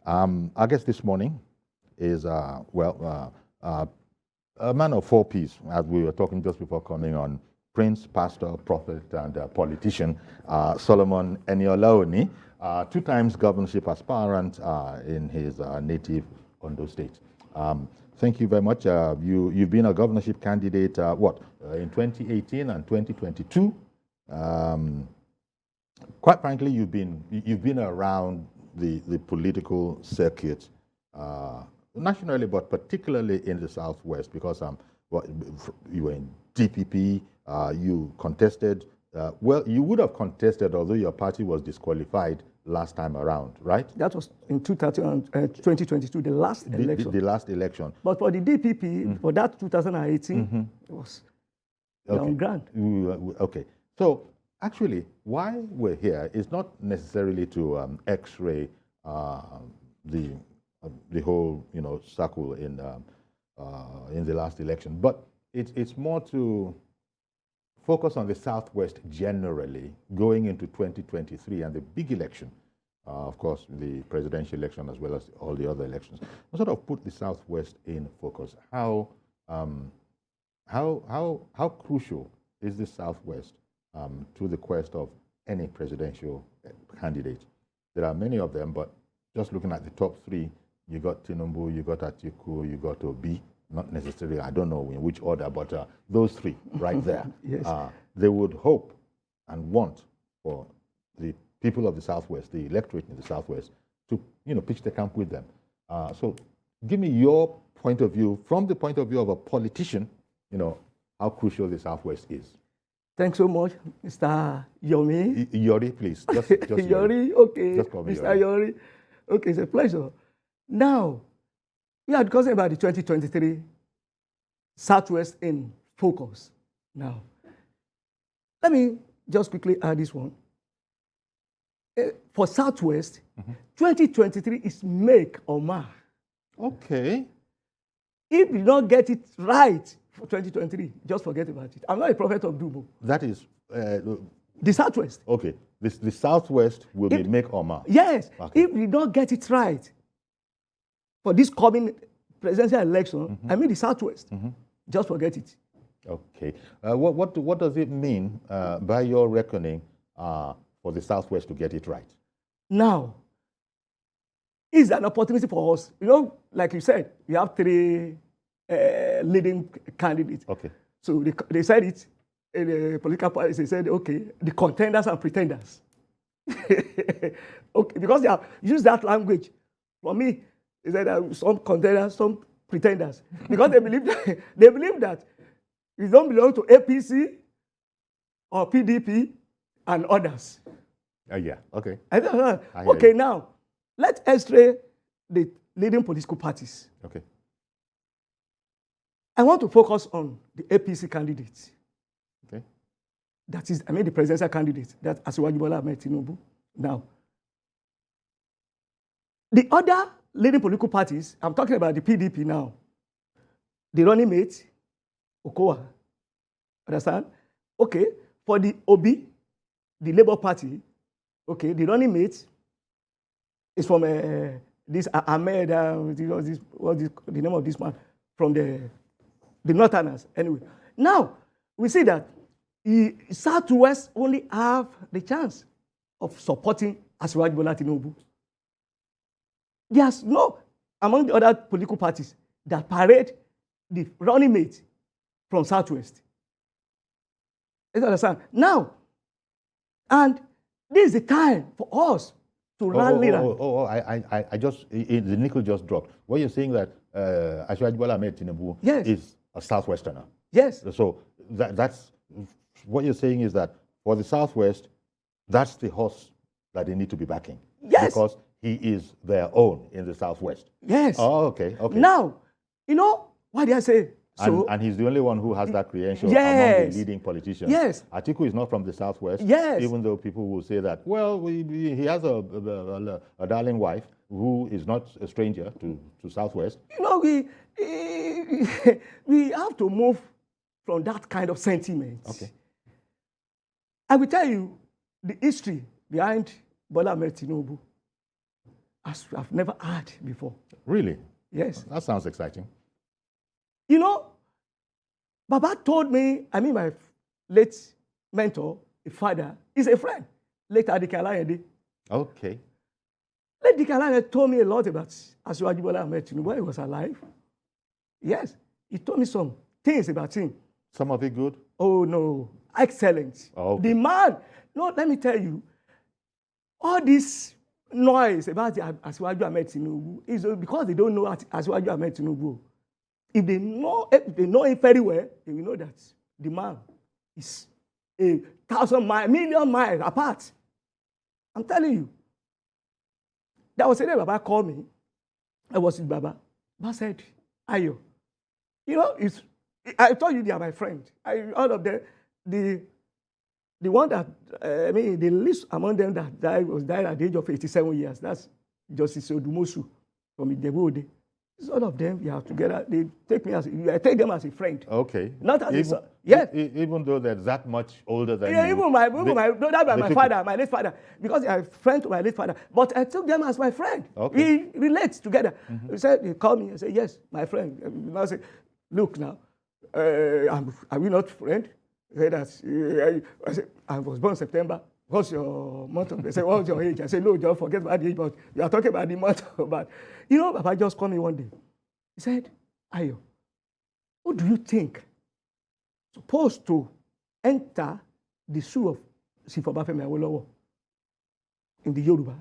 Our guest this morning is, a man of four Ps, as we were talking just before coming on: Prince, Pastor, Prophet, and politician, Solomon Eniola-Oni, two times governorship aspirant in his native Osun State. Thank you very much. You've been a governorship candidate, in 2018 and 2022. Quite frankly, you've been around the political circuit nationally, but particularly in the Southwest, because you were in DPP, you contested. You would have contested, although your party was disqualified last time around, right? That was in 2022, the last election. The last election. But for the DPP, for that 2018, it was on ground. Okay. So actually, why we're here is not necessarily to X-ray the whole circle in the last election, but it's more to focus on the Southwest generally going into 2023 and the big election, of course, the presidential election as well as all the other elections. We'll sort of put the Southwest in focus. How crucial is the Southwest to the quest of any presidential candidate? There are many of them, but just looking at the top three, you got Tinubu, you got Atiku, you got Obi. Not necessarily, I don't know in which order, but those three right there. Yes. They would hope and want for the people of the Southwest, the electorate in the Southwest, to pitch the camp with them. So give me your point of view, from the point of view of a politician, how crucial the Southwest is. Thanks so much, Mr. Yomi. Yori, please. Just Yori, okay. Just call me Mr. Yori. Okay, it's a pleasure. Now, we are discussing about the 2023 Southwest in focus. Now, let me just quickly add this one. For Southwest, 2023 is make or mark. Okay. If you don't get it right for 2023, just forget about it. I'm not a prophet of doom. That is the Southwest. Okay. The Southwest will be make or mark. Yes. Okay. If you don't get it right for this coming presidential election, I mean the Southwest, just forget it. Okay. What does it mean, by your reckoning, for the Southwest to get it right? Now, it's an opportunity for us. Like you said, we have three leading candidates. Okay. So they said it in the political parties. They said, okay, the contenders and pretenders. Okay, because they have used that language. For me, they said some contenders, some pretenders, because they believe that you don't belong to APC or PDP and others. Yeah. Okay. Okay. Now, let's X-ray the leading political parties. Okay. I want to focus on the APC candidates. Okay. That is, the presidential candidate, that's Asiwaju Bola Ahmed Tinubu. Now, the other leading political parties, I'm talking about the PDP now, the running mate, Okowa. Understand? Okay. For the OB, the Labour Party, okay, the running mate is from this Ahmed, what's the name of this man? From the Northerners. Anyway, now we see that the Southwest only have the chance of supporting Asiwaju Bola Tinubu. There's no, among the other political parties, that parade the running mate from Southwest. You understand? Now, and this is the time for us to rally. I just, the nickel just dropped. What you're saying that Asiwaju Bola Ahmed Tinubu is a Southwesterner. Yes. So that's what you're saying is that for the Southwest, that's the horse that they need to be backing. Yes. Because he is their own in the Southwest. Yes. Oh, okay. Okay. Now, why did I say so? And he's the only one who has that credential yes. among the leading politicians. Yes. Atiku is not from the Southwest. Yes. Even though people will say that, well, he has a darling wife who is not a stranger to Southwest. We have to move from that kind of sentiment. Okay. I will tell you the history behind Bola Ahmed Tinubu. as I've never had before. Really? Yes. That sounds exciting. You know, Baba told me, I mean, my late mentor, a father, is a friend, late Adike Alayede. Okay. Late Adike Alayede told me a lot about Asiwaju Bola Ahmed Tinubu when he was alive. Yes, he told me some things about him. Some of it good? Oh, no, excellent. Oh, okay. The man, no, let me tell you, all this noise about Asiwaju Ahmed Tinubu is because they don't know Asiwaju Ahmed Tinubu. If they know him very well, they will know that the man is 1,000 miles, million miles apart. I'm telling you. There was a day Baba called me. I was with Baba. Baba said, Ayo, you know, I told you they are my friend. All of them, the one that, I mean, the least among them that died at the age of 87 years. That's Justice Odumosu from Ijebu-Ode. All of them, we are together. They take me I take them as a friend. Okay. Not as a yes. Even though they're that much older than yeah, you. Even my father, my late father, because they are friends to my late father. But I took them as my friend. Okay. We relate together. Mm-hmm. They called me and said, yes, my friend. And I said, look now, are we not friends? I said, I was born in September. What's your month of? They said, what's your age? I said, no, don't forget about the age, but you are talking about the month. But you know, Papa just called me one day. He said, Ayo, who do you think supposed to enter the shoe of Sifo Obafemi Awolowo in the Yoruba,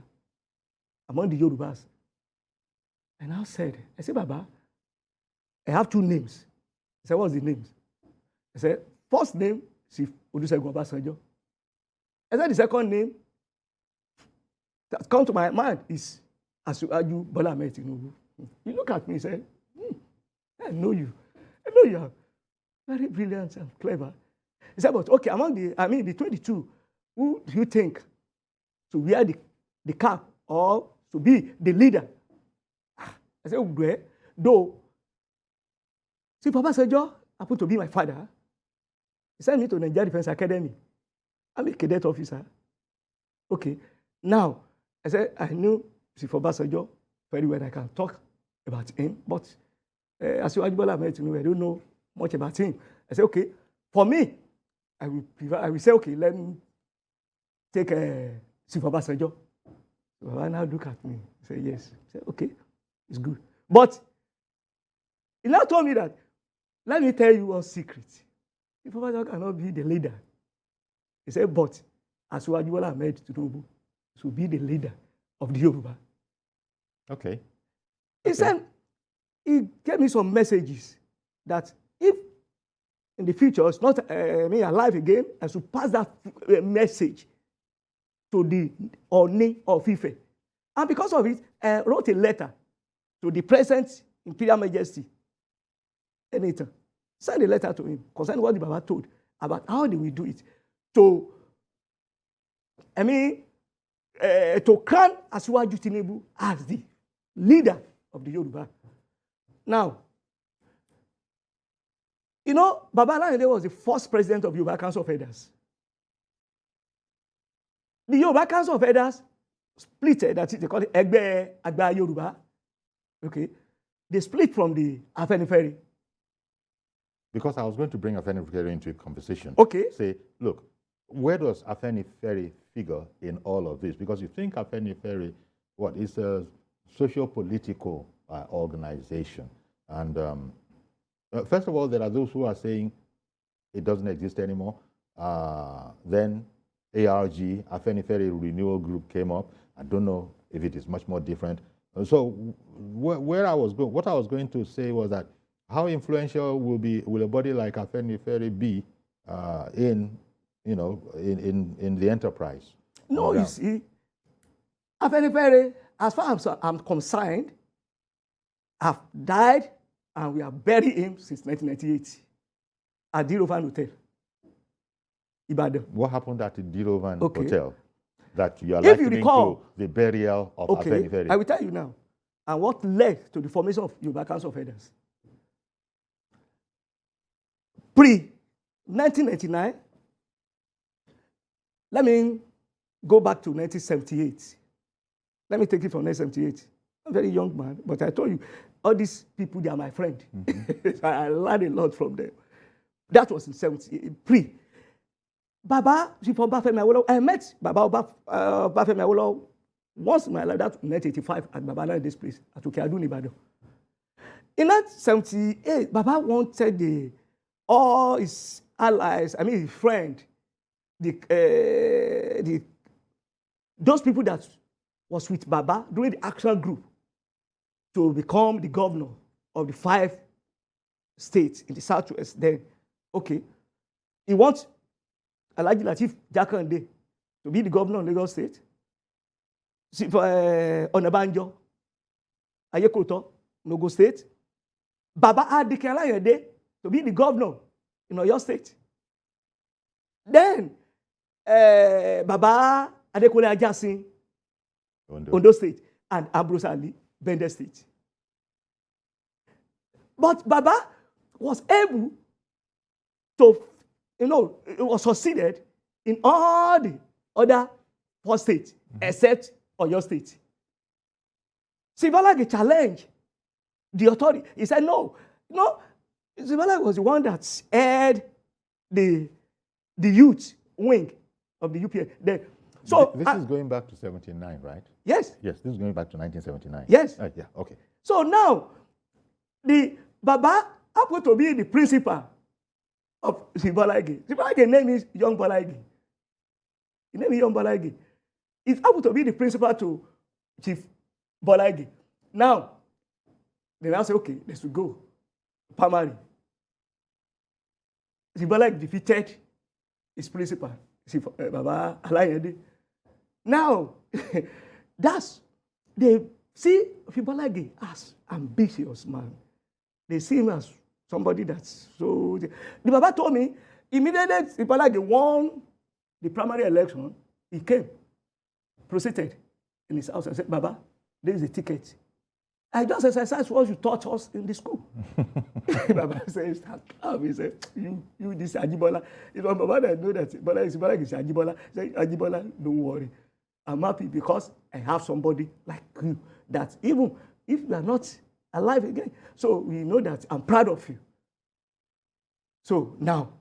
among the Yorubas? And I said, Baba, I have two names. He said, what's the names? I said, first name, Sif Olusegun Obasanjo. I said, the second name that comes to my mind is Asiwaju Bola Ahmed Tinubu. He looked at me and said, I know you. I know you are very brilliant and clever. He said, but okay, among the 22, who do you think to wear the cap or to be the leader? I said, well, though, see, Papa Obasanjo happened to be my father. He sent me to Nigeria Defense Academy. I'm a cadet officer. Okay. Now, I said, I knew Sifo Obasanjo very well. I can talk about him. But Asiwaju Bola Ahmed Tinubu, I don't know much about him. I said, okay. For me, I will say, okay, let me take Sifo Obasanjo. So I now look at me. I say, yes. I said, okay, it's good. But he now told me that, let me tell you one secret. Sifo Obasanjo cannot be the leader. He said, but Asiwaju Bola Ahmed Tinubu should be the leader of the Yoruba. Okay. He said, he gave me some messages that if in the future it's not me alive again, I should pass that message to the Oni of Ife. And because of it, I wrote a letter to the present Imperial Majesty, Senator. Send a letter to him concerning what the Baba told about how they will do it. To crown Asiwaju Tinubu as the leader of the Yoruba. Now, you know, Baba Alayande was the first president of Yoruba Council of Elders. The Yoruba Council of Elders split, that is, they call it Egbe Agba Yoruba. Okay, they split from the Afenifere. Because I was going to bring Afenifere into a conversation. Okay. Say, look, where does Afenifere figure in all of this? Because you think Afenifere, is a socio-political organization. And first of all, there are those who are saying it doesn't exist anymore. Then ARG, Afenifere Renewal Group, came up. I don't know if it is much more different. So what I was going to say was that how influential will a body like Afenifere be in the enterprise? No, you see, Afenifere, as far as I'm concerned, have died and we have buried him since 1998 at Dirovan Hotel, Ibadan. What happened at the Dirovan Okay. Hotel that you are If you likening recall, to the burial of Afenifere? I will tell you now. And what led to the formation of Yoruba Council of Elders. Pre-1999, let me go back to 1978. Let me take it from 1978. I'm a very young man, but I told you, all these people, they are my friend. So I learned a lot from them. That was in 73. Baba, I met Baba Obafemi Awolowo once in my life, that in 1985 at Babala in this place, at Okeadun, Ibadan. In 1978, Baba wanted all his allies, I mean his friend, those people that was with Baba during the action group to become the governor of the 5 states in the Southwest. Then, okay, he wants Alhaji Lateef Jakande to be the governor of Lagos State. Onabanjo, Ayekoto, Ogun State. Baba Adike Alayande to be the governor in Oyo State. Then, Baba Adekunle Ajasin, Ondo State, and Ambrose Ali, Bende State. But Baba was able to, it was succeeded in all the other 4 states, except Oyo State. Sibalagi challenged the authority. He said, no. Sibalagi was the one that aired the youth wing of the UPA. So this is going back to 79, right? Yes. Yes, this is going back to 1979. Yes. Yeah, okay. So now, the Baba happened to be the principal of Sibalagi. Sibalagi name is Young Balagi. His name is Young Balagi. He happened to be the principal to Chief Balagi. Now, they now say, okay, let's go. Primary. Sibalagi defeated his principal, Baba Alayande. Now, they see Sibalagi as ambitious man. They see him as somebody that's so. The Baba told me immediately Sibalagi won the primary election, he came, proceeded in his house and said, Baba, there is a ticket. I just exercised what you taught us in the school. Baba says, he said, you this Ajibola. It's my Baba that know that Sibalagi is Ajibola. He said, Ajibola, don't worry. I'm happy because I have somebody like you that even if you are not alive again, so we know that I'm proud of you. So now,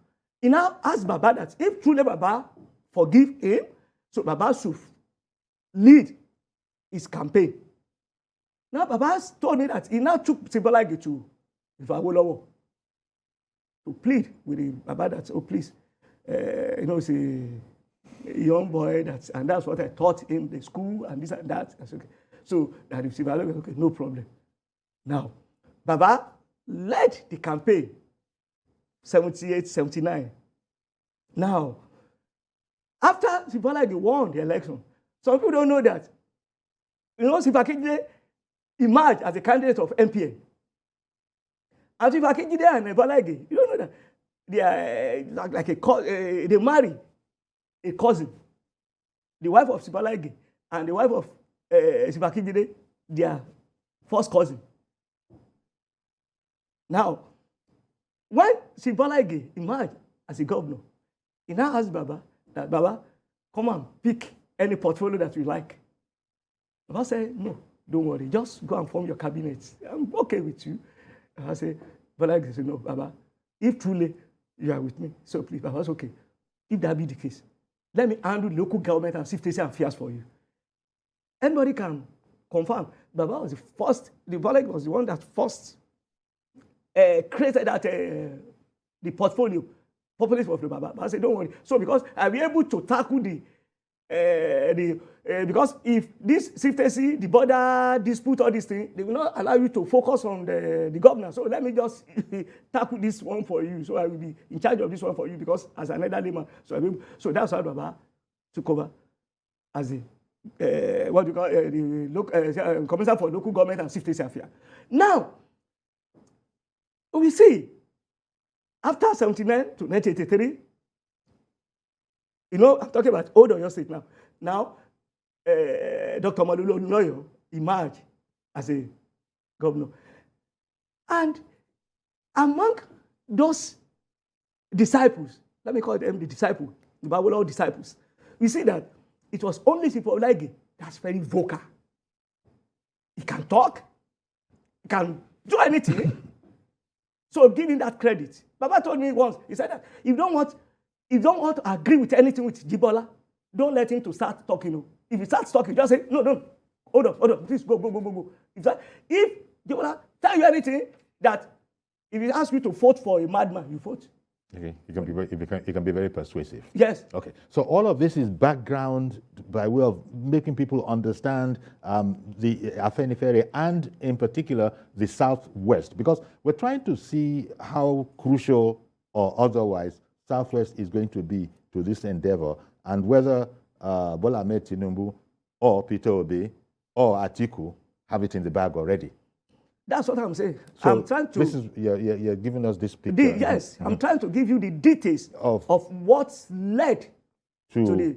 he now asked Baba that if truly Baba forgive him, so Baba should lead his campaign. Now Baba told me that he now took Sibalagi to Awolowo to plead with him. Baba that, oh please, it's a young boy, and that's what I taught him, the school and this and that. That's okay. So that if Sibalagi, okay, no problem. Now, Baba led the campaign 78, 79. Now, after Sibalagi won the election, some people don't know that. Sifakinde emerged as a candidate of MPN. And Sifakinde and Sibalagi, you don't know that they are like they marry a cousin. The wife of Sibalagi and the wife of Sifakinde, they are first cousin. Now, when Sibalagi emerged as a governor, he now asked Baba that, Baba, come and pick any portfolio that you like. Baba said, no, don't worry, just go and form your cabinet. I'm okay with you. I said, Balagi said, no, Baba, if truly you are with me, so please, Baba, it's okay. If that be the case, let me handle local government and safety and affairs for you. Anybody can confirm. Baba was the first, Balagi was the one that first created that the portfolio, populist of the Baba. But I said, don't worry. So because I'll be able to tackle because if this safety, the border dispute, all these things, they will not allow you to focus on the governor. So let me just tackle this one for you. So I will be in charge of this one for you because as an elderly man. So that's how Baba took over as the what do you call the commissioner for local government and safety affairs. Now, we see after 79 to 1983, I'm talking about old Oyo State now. Now, Dr. Malulu Noyo emerged as a governor. And among those disciples, let me call them the disciples, the Bible disciples, we see that it was only Sibalagi that's very vocal he can talk, he can do anything. So give him that credit. Baba told me once, he said that if you don't want to agree with anything with Jibola, don't let him to start talking. If he starts talking, just say, no, hold on, please go. If Jibola tell you anything that if he asks you to vote for a madman, you vote. Okay, it can be very persuasive. Yes. Okay, so all of this is background by way of making people understand the Afenifere and in particular the Southwest, because we're trying to see how crucial or otherwise Southwest is going to be to this endeavor, and whether Bola Ahmed Tinubu or Peter Obi or Atiku have it in the bag already. That's what I'm saying. So I'm trying to. You're giving us this picture. Yes, I'm trying to give you the details of what's led to the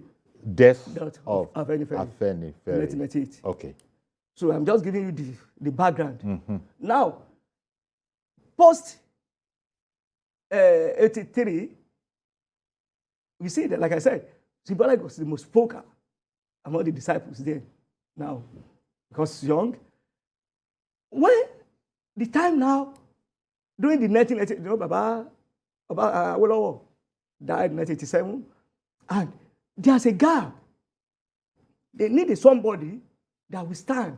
death of Afenifere. 1998. Okay. So I'm just giving you the background. Now, post 83, we see that, like I said, Jibola was the most vocal among the disciples there. Now, because young, when the time now, during the 1980, Baba Awolowo died in 1987, and there's a gap. They needed somebody that will stand,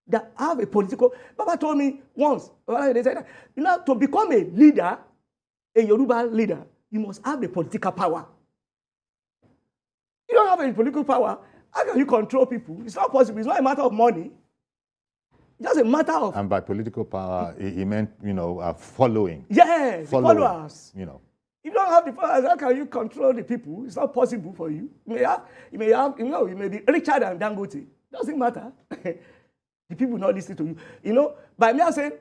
that have a political. Baba told me once, they said, to become a leader, a Yoruba leader, you must have the political power. You don't have any political power, how can you control people? It's not possible. It's not a matter of money. Just a matter of. And by political power, he meant, following. Yes, followers. If you don't have the followers, how can you control the people? It's not possible for you. You may be richer than Dangote. Doesn't matter. The people not listening to you. By me saying,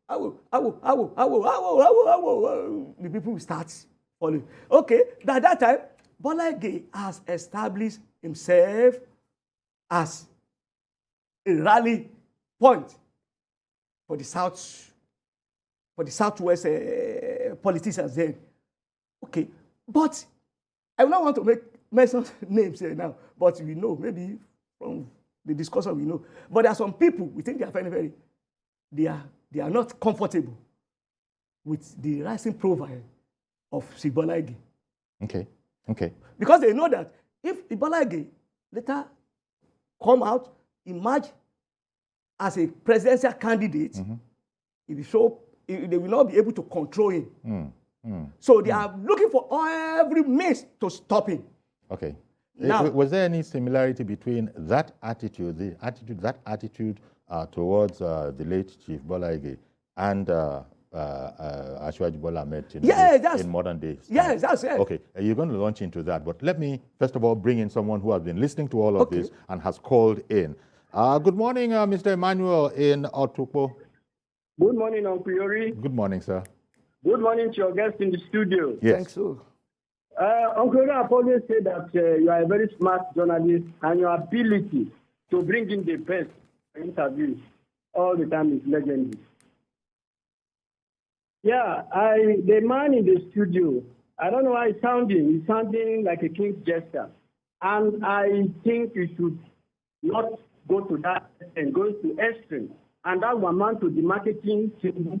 I will. The people will start following. Okay, at that time, Bola Ige has established himself as a rally point for the Southwest politicians then. Okay, but I don't want to mention names here now, but we know, maybe from the discussion we know. But there are some people within the Afenifere, they are not comfortable with the rising profile of Bola Ige. Okay. Because they know that if Bola Ige later come out, emerge as a presidential candidate, they will not be able to control him. So they are looking for every means to stop him. Okay. Now, was there any similarity between that attitude, towards the late Chief Bola Ige and Asiwaju Bola Ahmed Tinubu in modern days? Yes, that's it. Okay, you're going to launch into that, but let me first of all bring in someone who has been listening to all of this and has called in. Good morning, Mr. Emmanuel in Otukpo. Good morning, Uncle Yori. Good morning, sir. Good morning to your guest in the studio. Yes. Thanks, so. Uncle Yori, I've always said that you are a very smart journalist, and your ability to bring in the best interviews all the time is legendary. Yeah, the man in the studio, I don't know how he's sounding. He's sounding like a king's jester. And I think you should not go to that and go to extreme. And that will amount to the marketing team.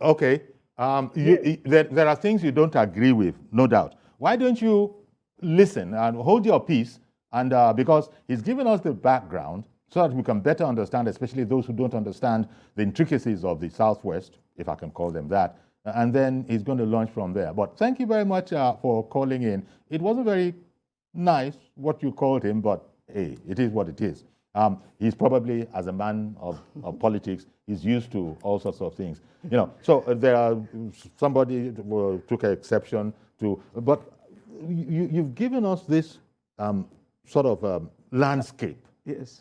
Okay. There are things you don't agree with, no doubt. Why don't you listen and hold your peace? And because he's given us the background so that we can better understand, especially those who don't understand the intricacies of the Southwest, if I can call them that. And then he's going to launch from there. But thank you very much for calling in. It wasn't very nice what you called him, but hey, it is what it is. He's probably, as a man of politics, he's used to all sorts of things. So there are somebody took an exception to, but you've given us this sort of landscape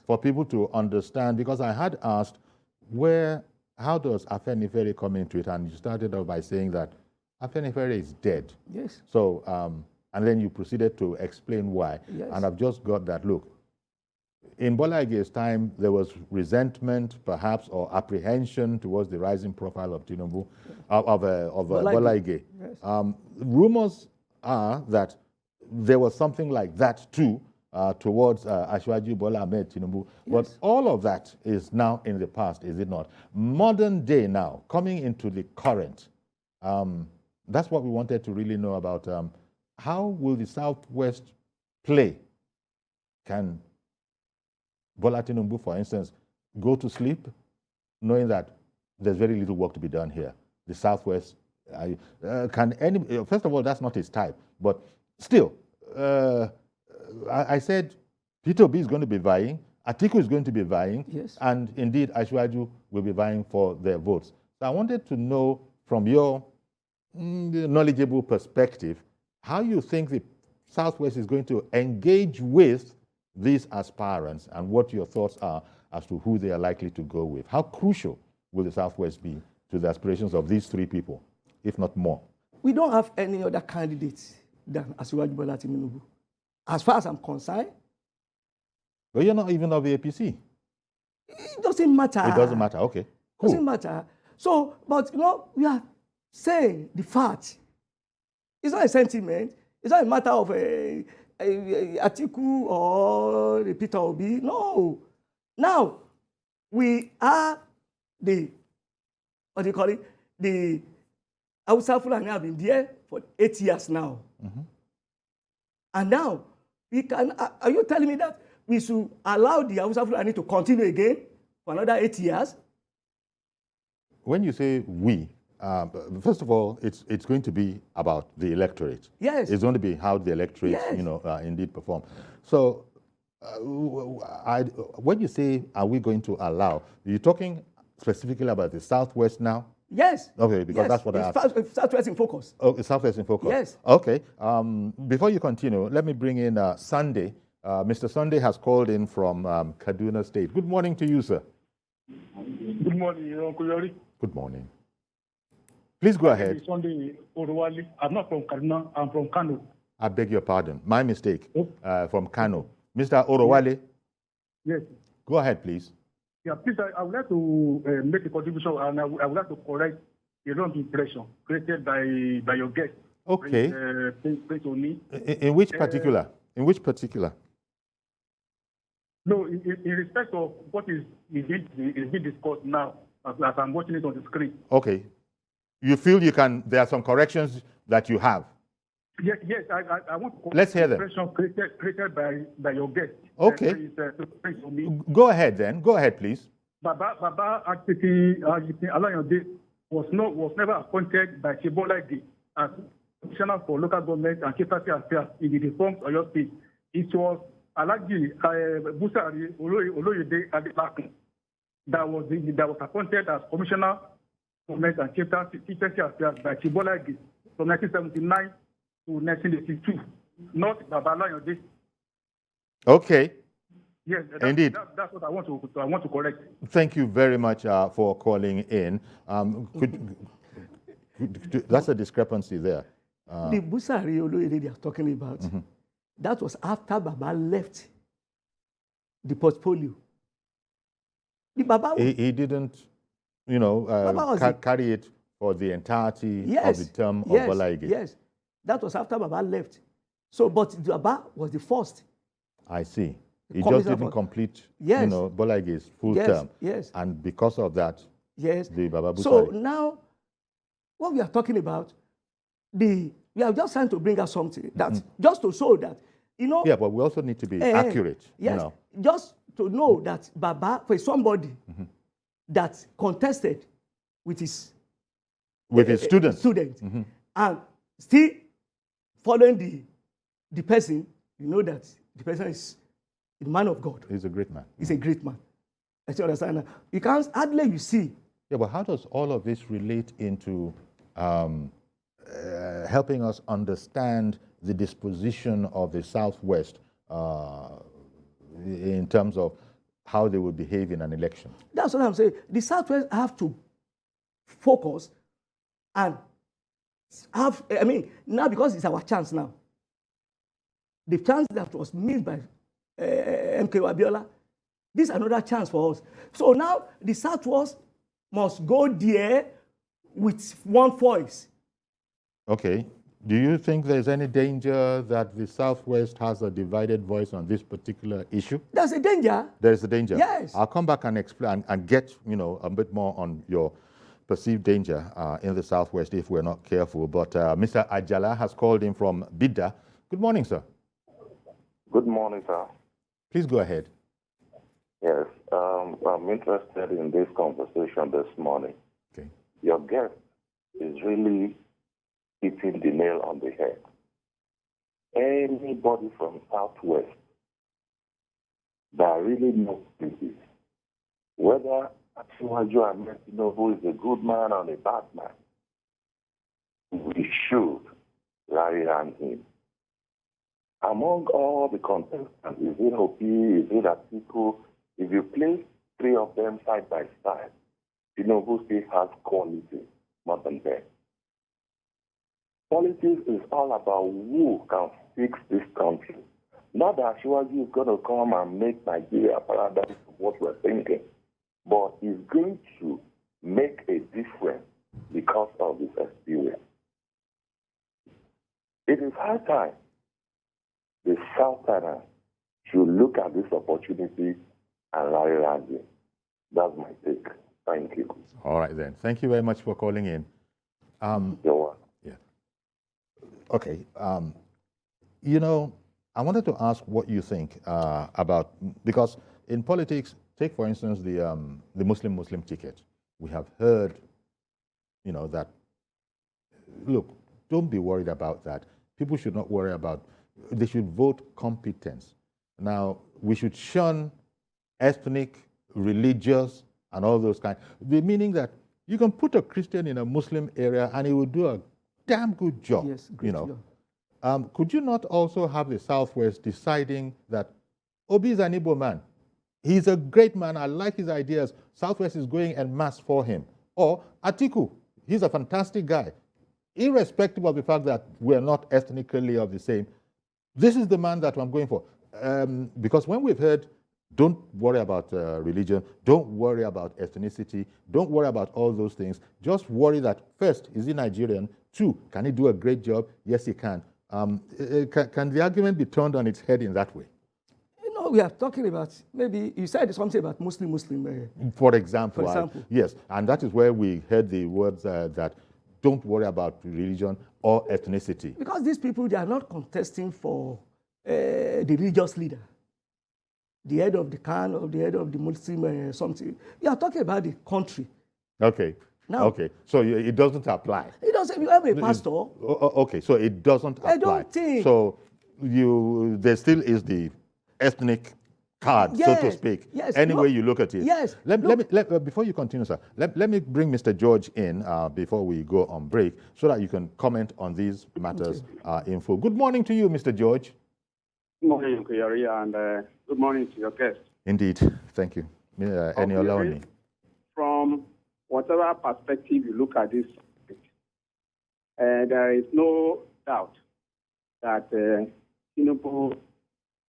for people to understand, because I had asked how does Afenifere come into it, and you started off by saying that Afenifere is dead. Yes. So, and then you proceeded to explain why. Yes. And I've just got that. Look, in Bola Ige's time, there was resentment, perhaps, or apprehension towards the rising profile of Tinubu, of Bola Ige. Yes. Rumors are that there was something like that too towards Asiwaju Bola Ahmed Tinubu. Yes. But all of that is now in the past, is it not? Modern day now, coming into the current, that's what we wanted to really know about. How will the Southwest play? Can Bola Tinubu, for instance, go to sleep knowing that there's very little work to be done here? The Southwest, first of all, that's not his type, but still, I said Peter Obi is going to be vying, Atiku is going to be vying, yes, and indeed Asiwaju will be vying for their votes. So I wanted to know from your knowledgeable perspective how you think the Southwest is going to engage with these aspirants and what your thoughts are as to who they are likely to go with. How crucial will the Southwest be to the aspirations of these three people, if not more? We don't have any other candidates than Asiwaju Bola Tinubu. As far as I'm concerned. But you're not even of the APC. It doesn't matter. It doesn't matter, okay. Cool. It doesn't matter. So, but we are saying the fact. It's not a sentiment. It's not a matter of a Atiku or a Peter Obi. No. Now, we are what do you call it? The Hausa Fulani have been there for 8 years now. Mm-hmm. And now, are you telling me that we should allow the Hausa Fulani to continue again for another 8 years? When you say we, first of all, it's going to be about the electorate. Yes. It's going to be how the electorate, yes, indeed perform. So, when you say, are we going to allow, are you talking specifically about the Southwest now? Yes. Okay, because yes, that's what I asked. Southwest in focus. Oh, Southwest in focus. Yes. Okay. Before you continue, let me bring in Sunday. Mr. Sunday has called in from Kaduna State. Good morning to you, sir. Good morning, Uncle Yori. Good morning. Please go ahead. Sunday Orowale. I'm not from Kaduna. I'm from Kano. I beg your pardon. My mistake. From Kano. Mr. Orowale. Yes. Go ahead, please. Yeah, please, I would like to make a contribution, and I would like to correct the wrong impression created by your guest. Okay. Prince Oni. In which particular? In which particular? No, in respect of what is being discussed now, as I'm watching it on the screen. Okay. You feel there are some corrections that you have? Yes, I want to correct. Let's hear them. Impression created by your guest. Okay. Prince Oni. Go ahead then. Go ahead, please. Baba Alayande was never appointed by Chibolagi as Commissioner for Local Government and Capacity Affairs in the reforms of your state. It was Alaji Busari Oloyede Adelakun that was appointed as Commissioner for Government and Capacity Affairs by Chibolagi from 1979 to 1982, not Baba Alayande. Okay. Yes, indeed. That's what I want to correct. Thank you very much for calling in. That's a discrepancy there. The Busari Oloyede they are talking about, mm-hmm, that was after Baba left the portfolio. The Baba he didn't, carry it for the entirety, yes, of the term of yes, Bola Ige. Yes, that was after Baba left. So, but Baba was the first. I see. He just didn't complete, yes, Bola Ige's full yes, term. Yes. And because of that, yes, the Baba Busari. So now, what we are talking about, we are just trying to bring out something that, mm-hmm, just to show that, Yeah, but we also need to be accurate. Yes, just to know that Baba, for somebody, mm-hmm, that contested with his students, mm-hmm, and still following the person, that the person is a man of God. He's a great man. He's a great man. I still understand that. You can't hardly you see. Yeah, but how does all of this relate into helping us understand the disposition of the Southwest in terms of how they will behave in an election? That's what I'm saying. The Southwest have to focus and have, now because it's our chance now. The chance that was missed by MK Abiola, this is another chance for us. So now the Southwest must go there with one voice. Okay. Do you think there's any danger that the Southwest has a divided voice on this particular issue? There's a danger. There's a danger. Yes. I'll come back and explain and get a bit more on your perceived danger in the Southwest if we're not careful. But Mr. Ajala has called in from Bidda. Good morning, sir. Good morning, sir. Please go ahead. Yes, I'm interested in this conversation this morning. Okay. Your guest is really hitting the nail on the head. Anybody from Southwest that really knows this, whether Asiwaju Ahmed Tinubu is a good man or a bad man, we should rally around him. Among all the contestants, is it OP, is it Atiku? If you place three of them side by side, Tinubu still has quality more than them. Politics is all about who can fix this country. Not that Asiwaju is going to come and make Nigeria paradise of what we're thinking, but he's going to make a difference because of his experience. It is high time the Southerners should look at this opportunity and rally around it. That's my take. Thank you. All right, then. Thank you very much for calling in. You're welcome. Yeah. Okay. I wanted to ask what you think about, because in politics, take for instance the Muslim ticket. We have heard, that, look, don't be worried about that. People should not worry about, they should vote competence. Now, we should shun ethnic, religious, and all those kinds. The meaning that you can put a Christian in a Muslim area and he will do a damn good job. Yes, great job. Could you not also have the Southwest deciding that Obi is an Igbo man? He's a great man. I like his ideas. Southwest is going en masse for him. Or Atiku, he's a fantastic guy. Irrespective of the fact that we're not ethnically of the same, this is the man that I'm going for. Because when we've heard, don't worry about religion, don't worry about ethnicity, don't worry about all those things. Just worry that, first, is he Nigerian? Two, can he do a great job? Yes, he can. Can the argument be turned on its head in that way? We are talking about, maybe you said something about Muslim. For example. For example. Yes, and that is where we heard the words that don't worry about religion or ethnicity. Because these people, they are not contesting for the religious leader, the head of the Khan or the head of the Muslim something. You are talking about the country. Okay. Now, okay. So it doesn't apply. It doesn't. You have a pastor. Okay. So it doesn't apply. I don't think. So there still is the ethnic card, yes, so to speak. Yes. Any way you look at it. Yes. Before you continue, sir, let me bring Mr. George in before we go on break so that you can comment on these matters in full. Good morning to you, Mr. George. Good morning, Kuyari, and good morning to your guest. Indeed. Thank you. Eniola-Oni. From whatever perspective you look at this, there is no doubt that Tinubu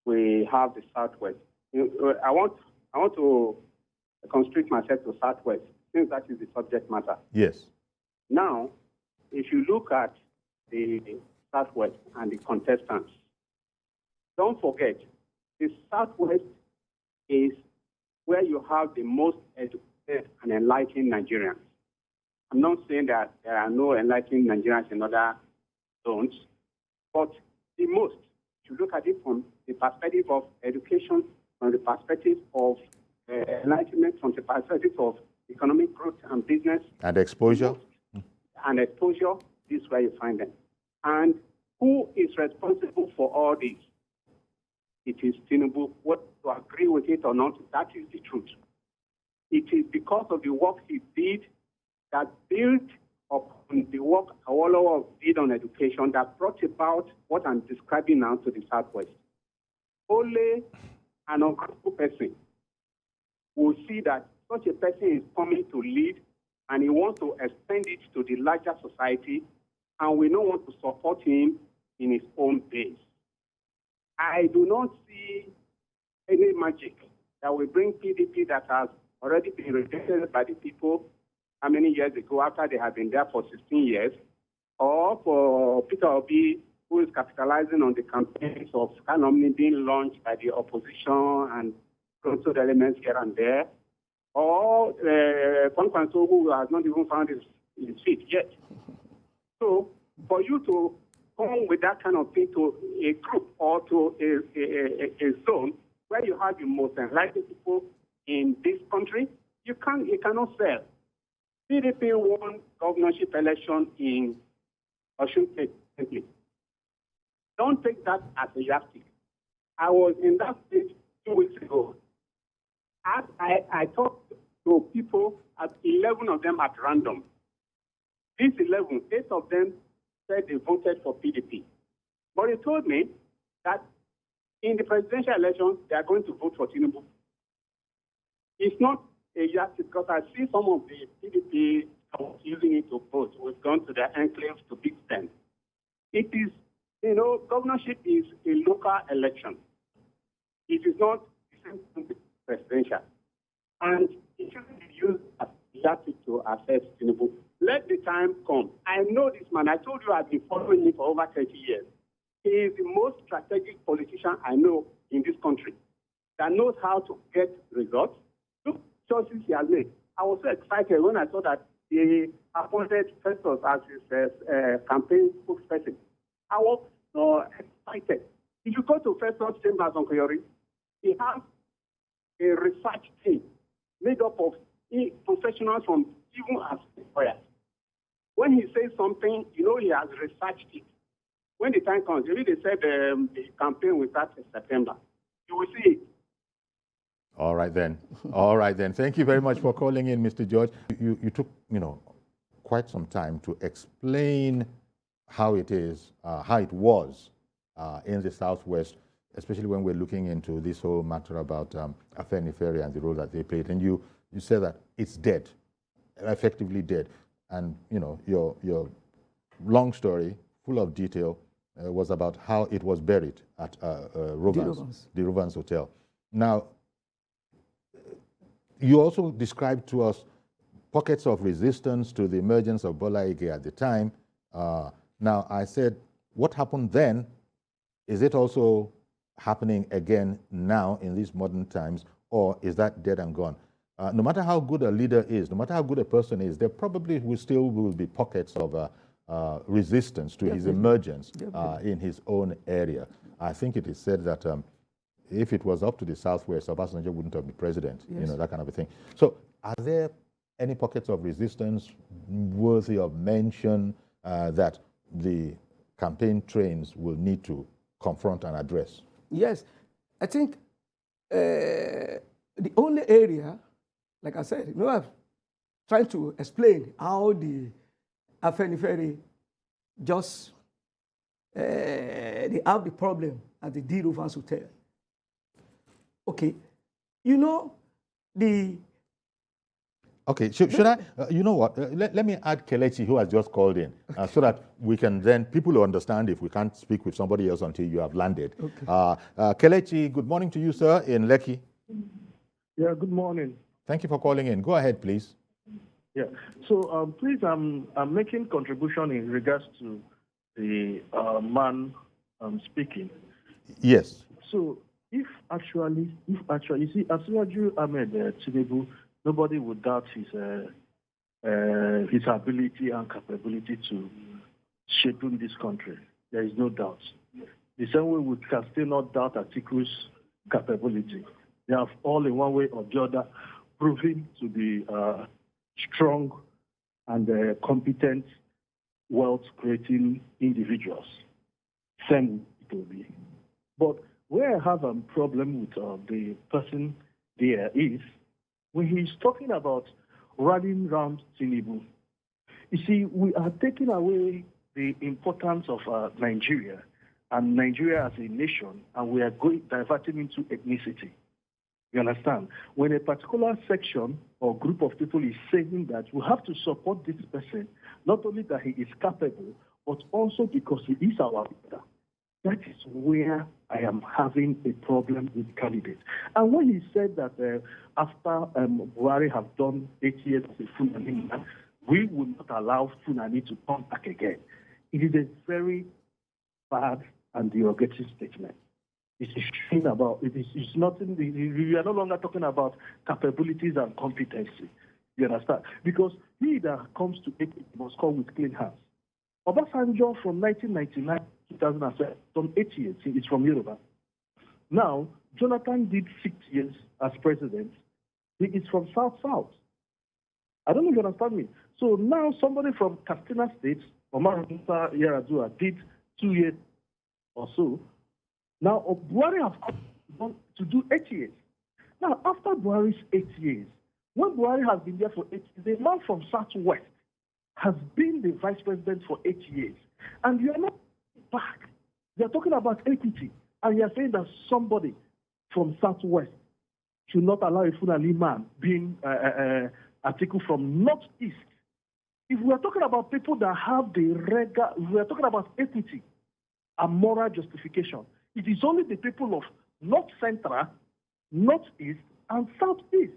will have the Southwest. I want to constrict myself to Southwest, since that is the subject matter. Yes. Now, if you look at the Southwest and the contestants, don't forget, the Southwest is where you have the most educated and enlightened Nigerians. I'm not saying that there are no enlightened Nigerians in other zones, but the most, if you look at it from the perspective of education, from the perspective of enlightenment, from the perspective of economic growth and business. And exposure. And exposure, this is where you find them. And who is responsible for all this? It is Tinubu. Whether to agree with it or not, that is the truth. It is because of the work he did that built upon the work Awolowo did on education that brought about what I'm describing now to the Southwest. Only an uncomfortable person will see that such a person is coming to lead and he wants to extend it to the larger society, and we don't want to support him in his own base. I do not see any magic that will bring PDP that has already been rejected by the people how many years ago after they have been there for 16 years, or for Peter Obi, who is capitalizing on the campaigns of calumny being launched by the opposition and controlled elements here and there, or Kwankwanso, who has not even found his feet yet. So for you to come with that kind of thing to a group or to a zone where you have the most enlightened people in this country, you cannot sell. PDP won governorship election in Osun State simply. Don't take that as a yardstick. I was in that state 2 weeks ago. I talked to people, at 11 of them at random. These 11, 8 of them said they voted for PDP. But they told me that in the presidential election, they are going to vote for Tinubu. It's not a yardstick, because I see some of the PDP using it to vote. We've gone to their enclaves to big stand. It is, governorship is a local election. It is not the same thing with presidential. And it shouldn't be used as a yardstick to assess Tinubu. Let the time come. I know this man. I told you I've been following him for over 30 years. He is the most strategic politician I know in this country that knows how to get results. Look, choices he has made. I was so excited when I saw that he appointed Festus as his campaign spokesperson. I was so excited. If you go to Festus' chambers on Koyori, he has a research team made up of professionals from even as lawyers. When he says something, he has researched it. When the time comes, they said the campaign will start in September. You will see it. All right then. All right then. Thank you very much for calling in, Mr. George. You took, quite some time to explain how it is, how it was in the Southwest, especially when we're looking into this whole matter about Afenifere and the role that they played. And you said that it's dead, effectively dead. And, your long story, full of detail, was about how it was buried at the Rovans Hotel. Now, you also described to us pockets of resistance to the emergence of Bola Ige at the time. Now, I said, what happened then? Is it also happening again now in these modern times, or is that dead and gone? No matter how good a leader is, no matter how good a person is, there probably will be pockets of resistance to his emergence in his own area. I think it is said that if it was up to the Southwest, Obasanjo wouldn't have been president, that kind of a thing. So are there any pockets of resistance worthy of mention that the campaign trains will need to confront and address? Yes. I think the only area, like I said, I'm trying to explain how the Afenifere just they have the problem at the D. Rovans Hotel. Okay, Okay, should I, you know what, let me add Kelechi, who has just called in, so that we can then, people will understand if we can't speak with somebody else until you have landed. Okay. Kelechi, good morning to you, sir, in Lekki. Yeah, good morning. Thank you for calling in. Go ahead, please. Yeah, so please, I'm making contribution in regards to the man speaking. Yes. So if actually, you see, Asiwaju Ahmed Tinubu, nobody would doubt his ability and capability to shaping this country. There is no doubt. The same way we can still not doubt Atiku's capability. They have all in one way or the other proven to be strong and competent, wealth-creating individuals. Same it will be. But where I have a problem with the person there is when he's talking about rallying around Tinubu. You see, we are taking away the importance of Nigeria and Nigeria as a nation, and we are diverting into ethnicity. You understand? When a particular section or group of people is saying that we have to support this person, not only that he is capable, but also because he is our leader. That is where I am having a problem with candidates. And when he said that after Buhari have done 8 years as a Fulani man, we will not allow Fulani to come back again. It is a very bad and derogating statement. It's a shame about it. It's nothing. We are no longer talking about capabilities and competency. You understand? Because he that comes to it must come with clean hands. Obasanjo from 1999 to 2007, some 8 years, he is from Yoruba. Now, Jonathan did 6 years as president. He is from South. I don't know if you understand me. So now somebody from Katsina State, Omar Musa Yaradua, did 2 years or so. Now, Buhari has come to do 8 years. Now, after Buhari's 8 years, when Buhari has been there for 8 years, the man from Southwest has been the vice president for 8 years. And you are not back. They are talking about equity. And you are saying that somebody from Southwest should not allow a Fulani man being article from Northeast. If we are talking about people that have the regular, we are talking about equity and moral justification. It is only the people of North Central, Northeast, and Southeast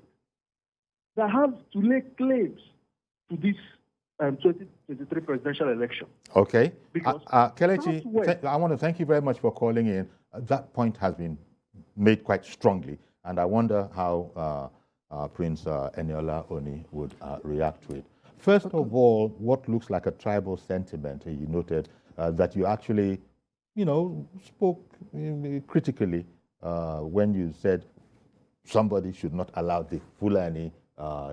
that have to lay claims to this 2023 presidential election. Okay. Because Kelechi, I want to thank you very much for calling in. That point has been made quite strongly, and I wonder how Prince Eniola-Oni would react to it. First of all, what looks like a tribal sentiment, you noted that you actually, spoke critically when you said somebody should not allow the Fulani.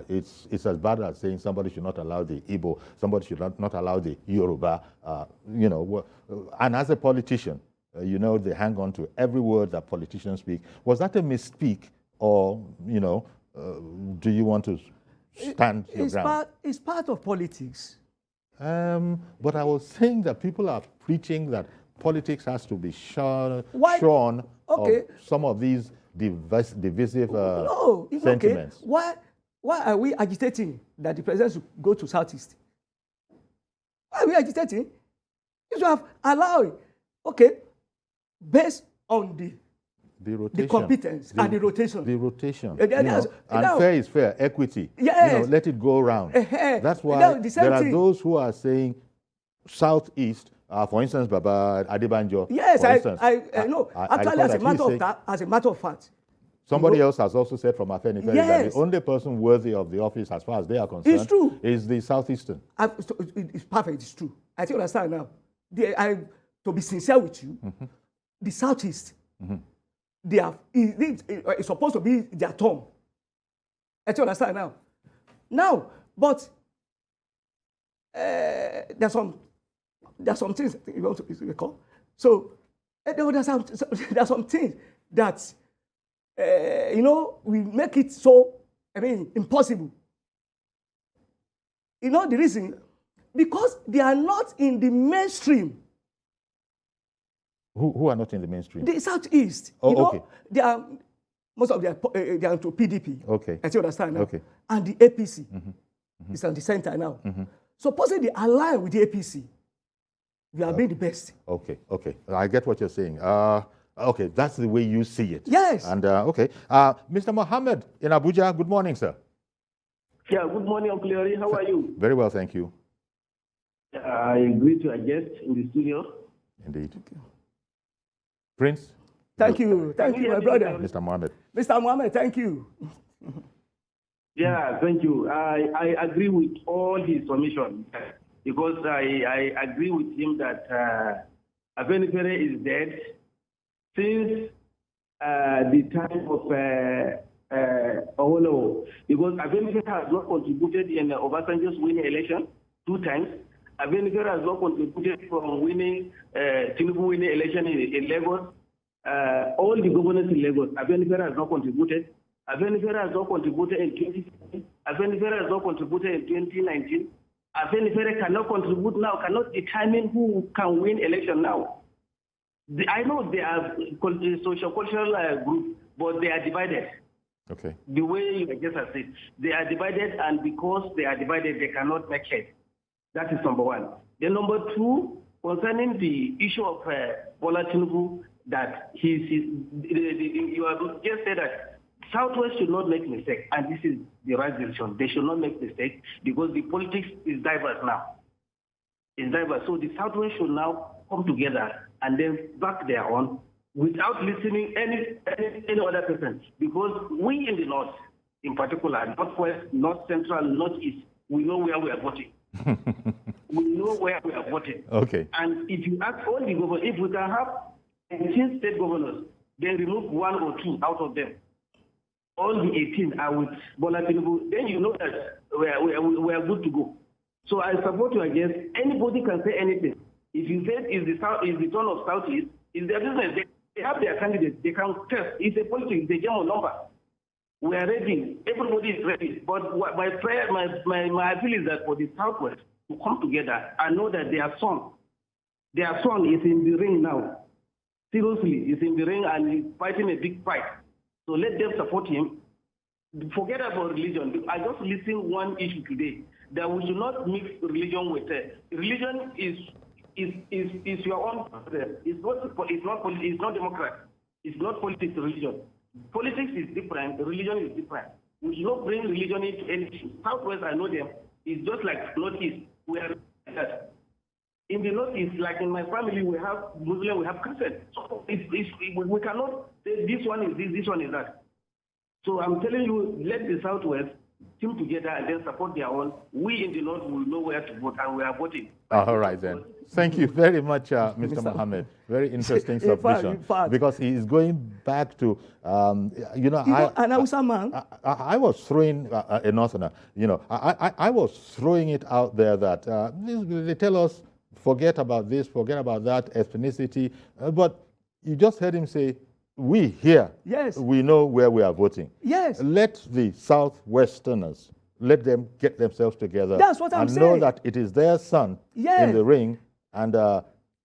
It's as bad as saying somebody should not allow the Igbo, somebody should not allow the Yoruba, And as a politician, they hang on to every word that politicians speak. Was that a misspeak, or, do you want to stand your ground? It's part of politics. But I was saying that people are preaching that politics has to be shorn of some of these divisive sentiments. Okay. Why are we agitating that the president should go to Southeast? Why are we agitating? You should have allowed, based on the rotation, the competence and the rotation. The rotation. And fair is fair, equity. Yes. Let it go around. That's why there are those who are saying Southeast, for instance, Baba Adebanjo. Yes, I know. Actually, as a matter of fact. Somebody else has also said from Afenifere that the only person worthy of the office, as far as they are concerned, is the Southeastern. It's perfect. It's true. I think you understand now. To be sincere with you, the Southeast, it's supposed to be their turn. I think you understand now. Now, but there's some things you want to recall. So there's some things that we make it so impossible. The reason, because they are not in the mainstream. Who are not in the mainstream? The Southeast. They are most of them they are into PDP. Okay. I think you understand now. Okay. And the APC is at the center now. Supposing they align with the APC, we are being the best. Okay. I get what you're saying. Okay, that's the way you see it. Yes. And Mr. Mohammed in Abuja, good morning, sir. Yeah, good morning, Uncle Yori. How are you? Very well, thank you. I agree to a guest in the studio. Indeed. Prince? Thank you, my brother. Mr. Mohammed. Mr. Mohammed, thank you. Yeah, thank you. I agree with all his submission because I agree with him that Afenifere is dead since the time of Owolowo, because Afenifere has not contributed in Obasanjo's winning election 2 times. Afenifere has not contributed from winning Tinubu winning election in Lagos. All the governors in Lagos, Afenifere has not contributed. Afenifere has not contributed in 2016. Afenifere has not contributed in 2019. Afenifere cannot contribute now, cannot determine who can win election now. I know they are a social cultural group, but they are divided. Okay. The way you just said, they are divided, and because they are divided, they cannot make head. That is number one. Then number two, concerning the issue of Bola Tinubu, that you have just said that Southwest should not make mistakes, and this is the right decision. They should not make mistakes because the politics is diverse now. is diverse. So the Southwest should now come together and then back their own without listening any other person. Because we in the North, in particular, Northwest, North Central, Northeast, we know where we are voting. We know where we are voting. Okay. And if you ask all the governors, if we can have 18 state governors, then remove 1 or 2 out of them, all the 18 are with Bola Tinubu, then you know that we are good to go. So I support you against anybody can say anything. If you say is the turn of Southeast, it's their business. They have their candidates. They can test. It's a politics. It's a game of number. We are ready. Everybody is ready. But my prayer, my appeal is that for the Southwest to come together and know that their son is in the ring now. Seriously, he's in the ring and he's fighting a big fight. So let them support him. Forget about religion. I just listened one issue today that we should not mix religion with religion is your own. It's not democratic. It's not politics. Religion. Politics is different. Religion is different. We should not bring religion into anything. Southwest, I know them. It's just like Northeast. We are like that. In the Northeast, like in my family, we have Muslim, we have Christian. So we cannot say this one is this one is that. So I'm telling you, let the Southwest team together and then support their own. We in the North will know where to vote, and we are voting. All right, then. Thank you very much, Mr. Mohammed. Very interesting submission. Because he is going back to, an Hausa man. I was throwing a Northerner. I was throwing it out there that they tell us, forget about this, forget about that, ethnicity. But you just heard him say, we here, yes, we know where we are voting. Yes. Let the Southwesterners, let them get themselves together. That's what I'm saying. And know that it is their son in the ring, and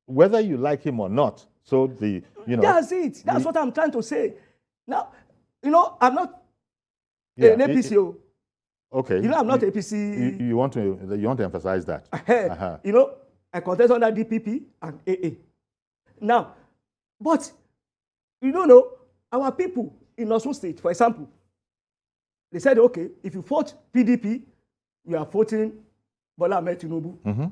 whether you like him or not. So that's it. That's what I'm trying to say. Now, I'm not an APCO. Okay. I'm not APC. You want to emphasize that. I contest under DPP and AA. Now, but you don't know, our people in Osun State, for example, they said, okay, if you vote PDP, you are voting Bola Ahmed Tinubu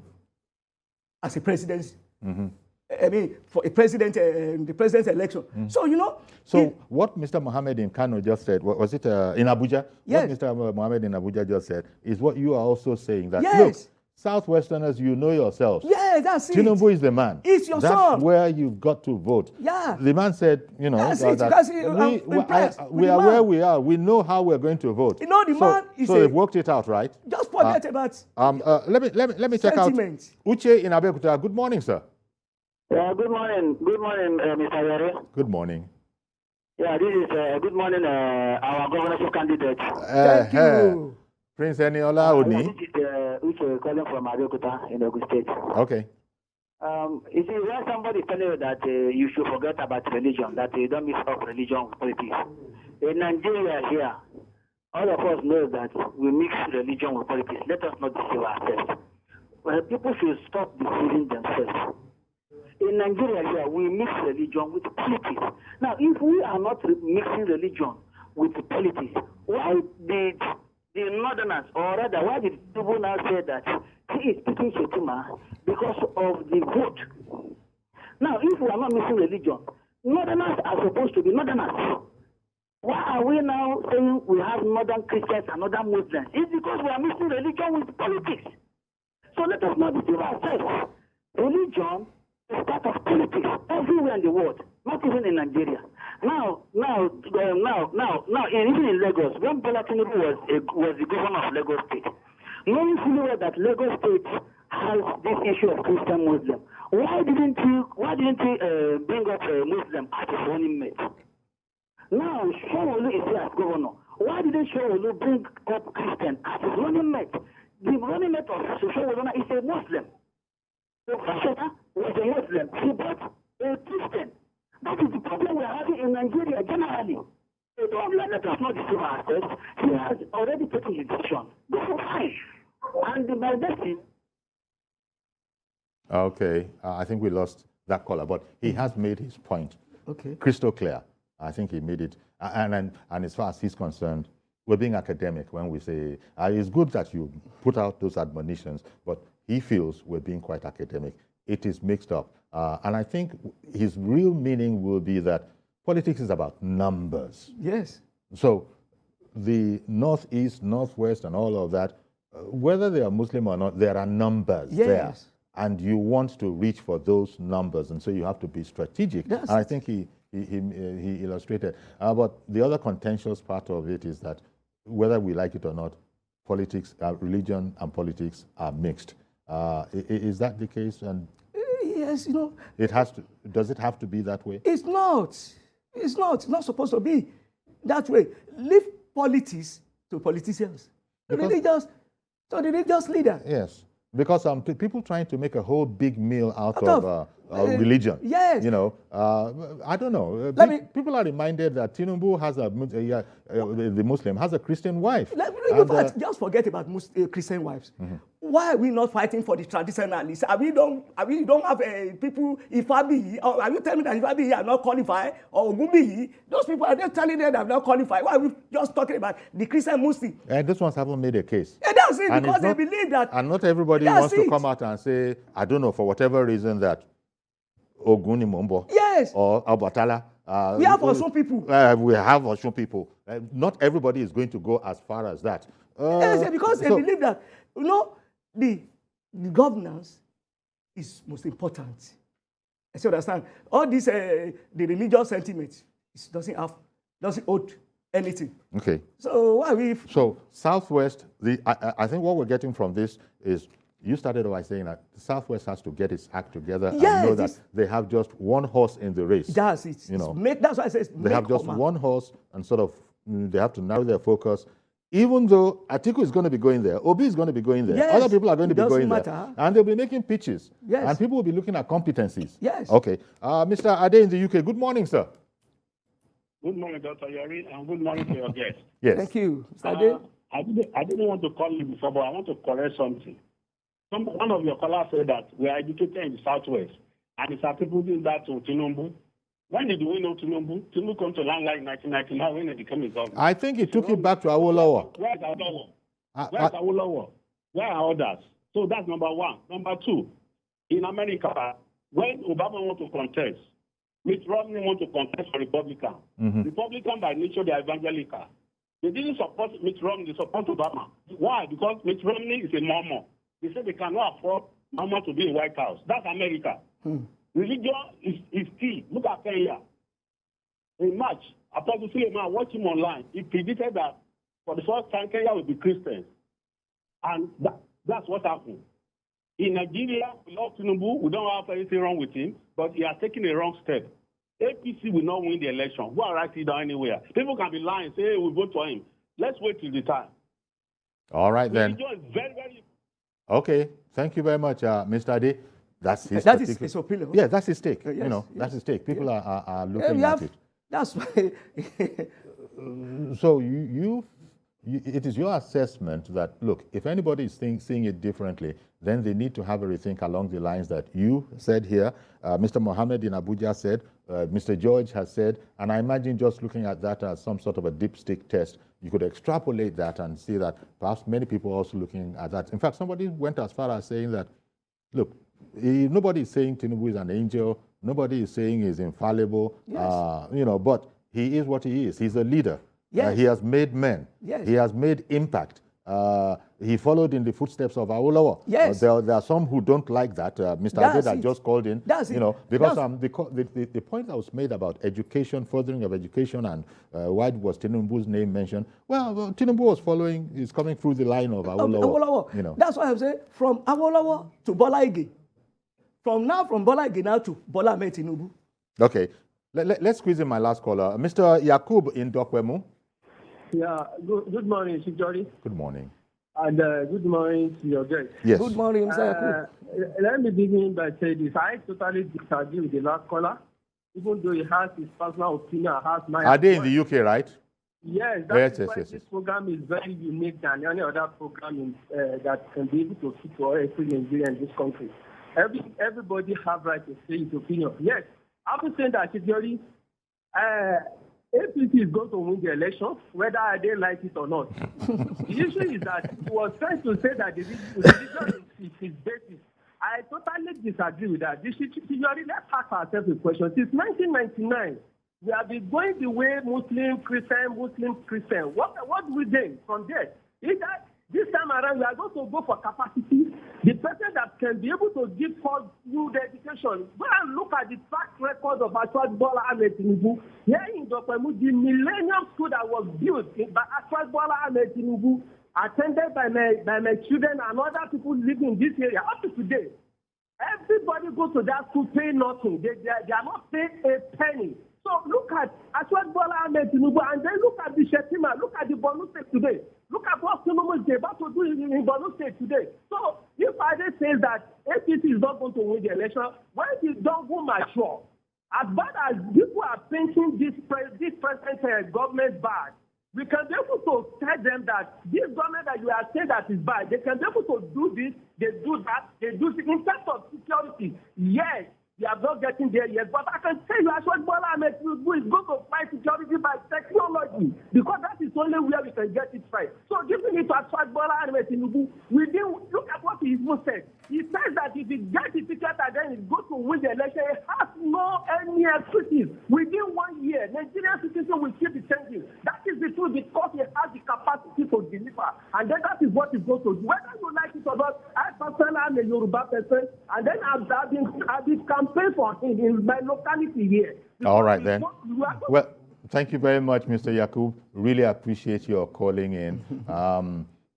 as a presidency. I mean, for a president, the president's election. So, So what Mr. Mohammed in Kano just said, was it in Abuja? Yes. What Mr. Mohammed in Abuja just said is what you are also saying, that, yes, look, Southwesterners, you know yourselves. Yeah, that's it. Tinubu is the man. It's your son. That's where you've got to vote. Yeah. The man said, that's it. we are where we are. We know how we're going to vote. The man is so they've worked it out, right? Just forget about let me check out Uche in Abeokuta. Good morning, sir. Yeah, good morning. Good morning, Mr. Yere. Good morning. Yeah, this is good morning, our governorship candidate. Thank you. Prince Eniola-Oni. This is Uche calling from Abeokuta in Osun State. Okay. You see, when somebody telling you that you should forget about religion, that you don't mix up religion with politics. In Nigeria here, all of us know that we mix religion with politics. Let us not deceive ourselves. Well, people should stop deceiving themselves. In Nigeria here, we mix religion with politics. Now, if we are not mixing religion with politics, why did the Northerners, or rather, why did people now say that he is picking Shetima because of the vote? Now, if we are not mixing religion, Northerners are supposed to be Northerners. Why are we now saying we have Northern Christians and Northern Muslims? It's because we are mixing religion with politics. So let us not deceive ourselves. Religion is part of politics everywhere in the world, not even in Nigeria. Now, even in Lagos, when Bola Tinubu was the governor of Lagos State, knowing fully well that Lagos State has this issue of Christian Muslim, why didn't he bring up a Muslim as his running mate? Now, Showolu is here as governor. Why didn't Showolu bring up Christian as his running mate? The running mate of Showolu is a Muslim. So Fasheta was a Muslim. He brought a Christian. That is the problem we are having in Nigeria generally. So don't let us not deceive ourselves. He has already taken his decision. This is fine. And by that Okay, I think we lost that caller, but he has made his point. Okay. Crystal clear. I think he made it. And as far as he's concerned, we're being academic when we say, it's good that you put out those admonitions, but he feels we're being quite academic. It is mixed up. And I think his real meaning will be that politics is about numbers. Yes. So the Northeast, Northwest, and all of that, whether they are Muslim or not, there are numbers there. And you want to reach for those numbers. And so you have to be strategic. And I think he illustrated. But the other contentious part of it is that whether we like it or not, politics, religion and politics are mixed. Is that the case? And yes, you know. It has to. Does it have to be that way? It's not. It's not. It's not supposed to be that way. Leave politics to politicians. To the religious leader. Yes. Because people trying to make a whole big meal out of religion. Yes. You know, I don't know. People are reminded that Tinubu has the Muslim has a Christian wife. Just forget about Christian wives. Mm-hmm. Why are we not fighting for the traditionalists? We don't have people, Ifabi, or are you telling me that Ifabi are not qualified, or Ogunbiyi? Those people are just telling them they are not qualified. Why are we just talking about the Christian Muslim? And those ones haven't made a case. And that's it, because they believe that. And not everybody wants to come out and say, I don't know, for whatever reason, that Oguni Mombo or Abatala. We have Osun people. We have Osun people. Not everybody is going to go as far as that. Yes, because they believe that, you know, the governance is most important. I still understand. All this, the religious sentiment, doesn't hold anything. Okay. So why we? So Southwest, I think what we're getting from this is, you started by saying that the Southwest has to get its act together and know that they have just one horse in the race. That's it. You know, that's why I say they have just one horse, and sort of they have to narrow their focus. Even though Atiku is going to be going there, Obi is going to be going there, other people are going to be going there, and they'll be making pitches, and people will be looking at competencies. Yes. Okay. Mr. Ade in the UK, good morning, sir. Good morning, Dr. Yori, and good morning to your guest. Yes. Thank you, Mr. Ade. I didn't want to call you before, but I want to correct something. One of your callers said that we are educated in the Southwest, and it's attributing that to Tinubu. When did we know Tinubu? Tinubu came to land in 1999 when he became his governor. I think he took it back to Awolowo. Where's Awolowo? Where's Awolowo? Where are others? So that's number one. Number two, in America, when Obama wants to contest, Mitt Romney wants to contest for Republican. Mm-hmm. Republican by nature, they are evangelical. They didn't support Mitt Romney, they support Obama. Why? Because Mitt Romney is a Mormon. They said they cannot afford Mormon to be in the White House. That's America. Religion is key. Look at Kenya. In March, Apostle Solomon, watch him online. He predicted that for the first time Kenya will be Christian. And that's what happened. In Nigeria, we love Tinubu. We don't have anything wrong with him, but he has taken a wrong step. APC will not win the election. Go and write it down anywhere. People can be lying, say, hey, we vote for him. Let's wait till the time. All right, then. Religion is very, very. Okay. Thank you very much, Mr. Ade. That's his his opinion. Yeah, that's his take. Yes, you know, that's his take. People are looking at it. That's why. So it is your assessment that, look, if anybody is seeing it differently, then they need to have a rethink along the lines that you said here, Mr. Mohammed in Abuja said, Mr. George has said, and I imagine just looking at that as some sort of a dipstick test, you could extrapolate that and see that perhaps many people are also looking at that. In fact, somebody went as far as saying that, look, nobody is saying Tinubu is an angel. Nobody is saying he's infallible. Yes. You know, but he is what he is. He's a leader. Yes. He has made men. Yes. He has made impact. He followed in the footsteps of Awolowo. Yes. There are some who don't like that. Mr. Abeda just called in. That's you know, because the point that was made about education, furthering of education, and why was Tinubu's name mentioned? Well, Tinubu is coming through the line of Awolowo. You know. That's why I'm saying from Awolowo to Bola Ige. From Bola Ige now to Bola Ahmed Tinubu. Okay. Let's squeeze in my last caller. Mr. Yakub in Dokwemu. Yeah, good morning, Shijori. Good morning. And good morning to your guest. Yes. Good morning, Mr. Yakub. Let me begin by saying this. I totally disagree with the last caller, even though he has his personal opinion, I have mine. Are they in the UK, right? Yes, this program is very unique than any other program that can be able to fit for every Nigerian in this country. Everybody have right to say his opinion. Yes, I'm saying that, Shijori, APC is going to win the election, whether they like it or not. The issue is that he was trying to say that the religion is his basis. I totally disagree with that. Let's ask ourselves a question. Since 1999, we have been going the way Muslim, Christian. What do we do from there? Is that this time around, we are going to go for capacity. The person that can be able to give us new education. Go and look at the track record of Aswad Bola Ahmed Tinubu. Here in Dokpemu, the Millennium School that was built by Aswad Bola Ahmed Tinubu, attended by my children and other people living in this area, up to today. Everybody goes to that school, pay nothing. They are not paying a penny. So look at Aswad Bola Ahmed Tinubu, and then look at the Shetima, look at the Borno State today. Look at what Solomon is about to do in Borno State today. So if Ade says that APC is not going to win the election, when it don't go mature, as bad as people are painting this present government bad, we can be able to tell them that this government that you are saying that is bad, they can be able to do this, they do that, they do this. In terms of security, yes, we are not getting there yet, but I can tell you, Aswad Bola Ahmed Tinubu is going to fight security by technology, because that is only where we can get it right. So giving it to Aswad Bola Ahmed Tinubu, we didn't look at what he even said. He says that if he gets the ticket and then he's going to win the election, he has no any excuses. Within 1 year, Nigerian citizens will keep the changing. That is the truth, because he has the capacity to deliver. And then that is what he's going to do. Whether you like it or not, I personally am a Yoruba person, and then I've been campaign for him in my locality here. All right, then. Well, thank you very much, Mr. Yakub. Really appreciate your calling in.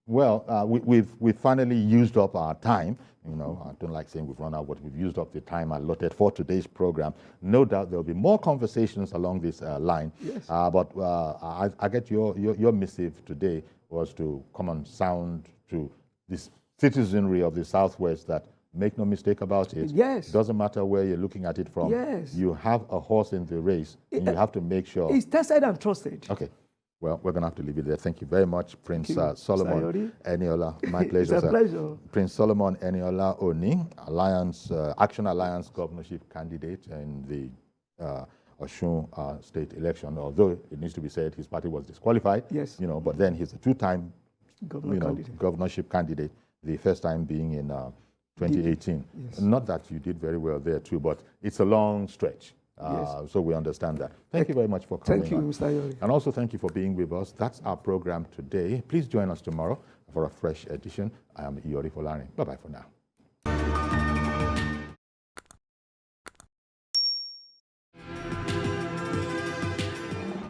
We've finally used up our time. You know, I don't like saying we've run out, but we've used up the time allotted for today's program. No doubt there'll be more conversations along this line. Yes. I get your missive today was to come and sound to this citizenry of the Southwest that make no mistake about it. Yes. It doesn't matter where you're looking at it from. Yes. You have a horse in the race, and you have to make sure. It's tested and trusted. Okay. Well, we're going to have to leave it there. Thank you very much, Prince Solomon Eniola. My pleasure, It's a pleasure. Prince Solomon Eniola-Oni, Action Alliance Governorship Candidate in the Osun State election. Although it needs to be said his party was disqualified. Yes. You know, but then he's a two-time governorship candidate. The first time being in 2018. Yes. Not that you did very well there too, but it's a long stretch. So we understand that. Thank you very much for coming. Thank you, Mr. Yori. And also thank you for being with us. That's our program today. Please join us tomorrow for a fresh edition. I am Yori Folani. Bye-bye for now.